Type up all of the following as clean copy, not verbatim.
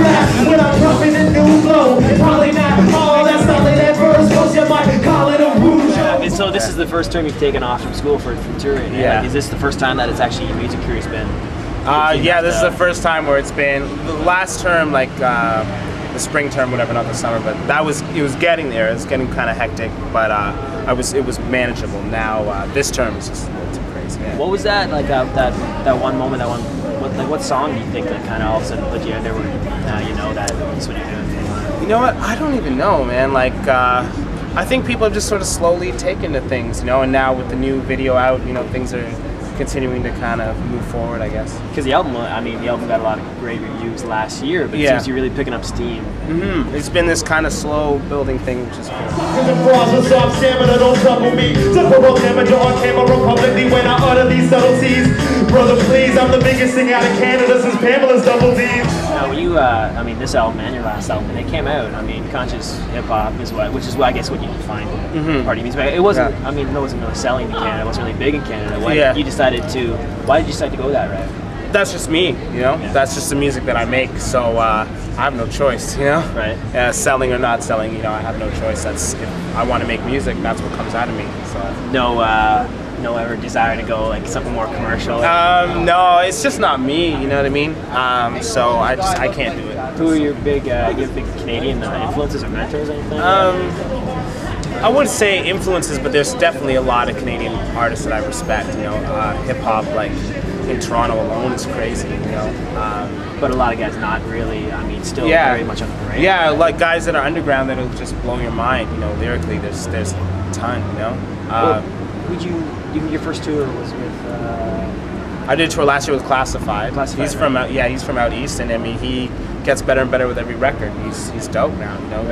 laugh when I'm dropping a new flow. Probably not all that solid that verse goes, you might call it a woo show. And so this is the first term you've taken off from school for touring. Yeah. Like, is this the first time that it's actually your music career's been? Yeah, this is the first time where it's been. The last term, like the spring term, whatever, not the summer, but it was getting there. It was getting kind of hectic, but it was manageable. Now this term is just a little too crazy. Yeah. What was that like? That one moment, what song do you think that kind of all of a sudden put you out there where you know that that's what you're doing? You know what? I don't even know, man. Like I think people have just sort of slowly taken to things, you know. And now with the new video out, you know, things are continuing to kind of move forward, I guess. Because the album, I mean, the album got a lot of great reviews last year, but it seems you're really picking up steam. Mm-hmm. It's been this kind of slow building thing, which is cool. The flaws with soft stamina don't trouble me. Temporal damage on camera publicly when I utter these subtleties. Brother, please, I'm the biggest thing out of Canada since Pamela's double D. Now, when you, I mean, this album and your last album, they came out. I mean, conscious hip hop is which is I guess what you define party music. It wasn't. I mean, it wasn't really selling in Canada. It wasn't really big in Canada. Why did you decide to go that route? That's just me, you know. Yeah. That's just the music that I make. So I have no choice, you know. Right. Selling or not selling, you know, I have no choice. That's if I want to make music, that's what comes out of me. So no ever desire to go like something more commercial. No, it's just not me. You know what I mean? So I can't do it. Who are your big Canadian influences or mentors or anything? I wouldn't say influences, but there's definitely a lot of Canadian artists that I respect. You know, hip hop like in Toronto alone is crazy. You know, but a lot of guys not really. I mean, still very much on the parade. Yeah, like guys that are underground that'll just blow your mind. You know, lyrically, there's a ton. You know. Your first tour was with? I did a tour last year with Classified. He's from he's from out east, and I mean he gets better and better with every record. He's dope now. You know,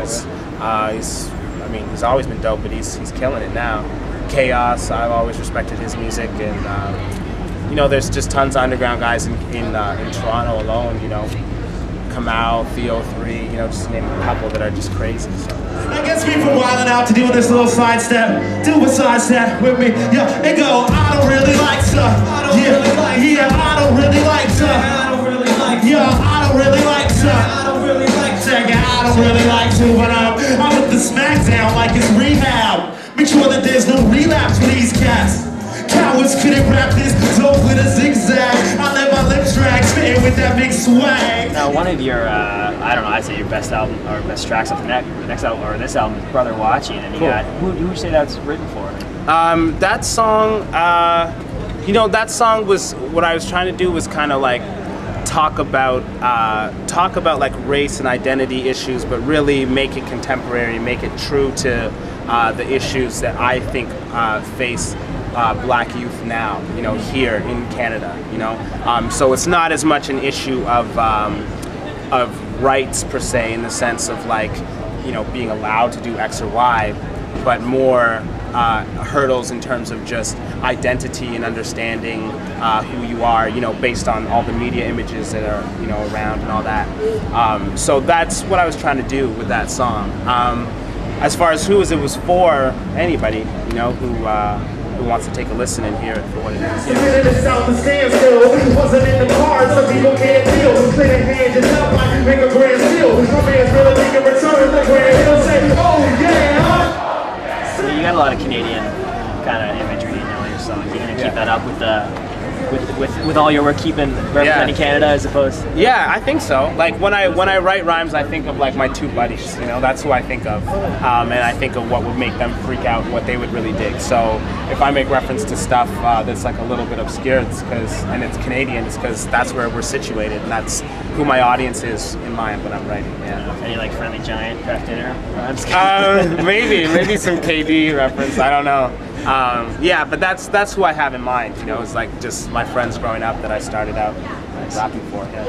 he's always been dope, but he's killing it now. Chaos, I've always respected his music, and you know, there's just tons of underground guys in Toronto alone. You know, Kamau, Theo 3, you know, just to name a couple that are just crazy. So. I guess me from wilding out to doing this little sidestep. Do a sidestep with me, yeah. And go, I don't really like stuff. I don't really like stuff. I don't really like to, but I'm with the smackdown like it's rehab. Make sure that there's no relapse for these cats. Cowards couldn't rap this dope with a zigzag. I let my lips drag, spitting with that big swag. Now, one of your, I don't know, I'd say your best album or best tracks off the next album or this album is Brother Watching, and you got who would you say that's written for? That song, you know, that song was what I was trying to do was kind of like talk about like race and identity issues, but really make it contemporary, make it true to the issues that I think face black youth now, you know, here in Canada, you know. So it's not as much an issue of rights per se, in the sense of like, you know, being allowed to do X or Y, but more hurdles in terms of just identity and understanding who you are, you know, based on all the media images that are, you know, around and all that. So that's what I was trying to do with that song. As far as who it was for, anybody, you know, who wants to take a listen and hear it for what it is. Wasn't in the cards, some people can't deal. Play their hand just up like make a grand steal. My man's really making return the grand. He'll say, oh yeah. So you got a lot of Canadian kind of imagery in all your songs. You're gonna keep that up with all your work, keeping representing Canada as opposed to... Yeah, I think so. Like when I write rhymes, I think of like my two buddies, you know, that's who I think of. And I think of what would make them freak out, what they would really dig. So if I make reference to stuff that's like a little bit obscure, and it's Canadian, it's because that's where we're situated, and that's who my audience is in mind when I'm writing. Yeah. Any like Friendly Giant, Kraft Dinner? Maybe some KD reference, I don't know. Yeah, but that's who I have in mind, you know. It's like just my friends growing up that I started out rapping for. Yeah.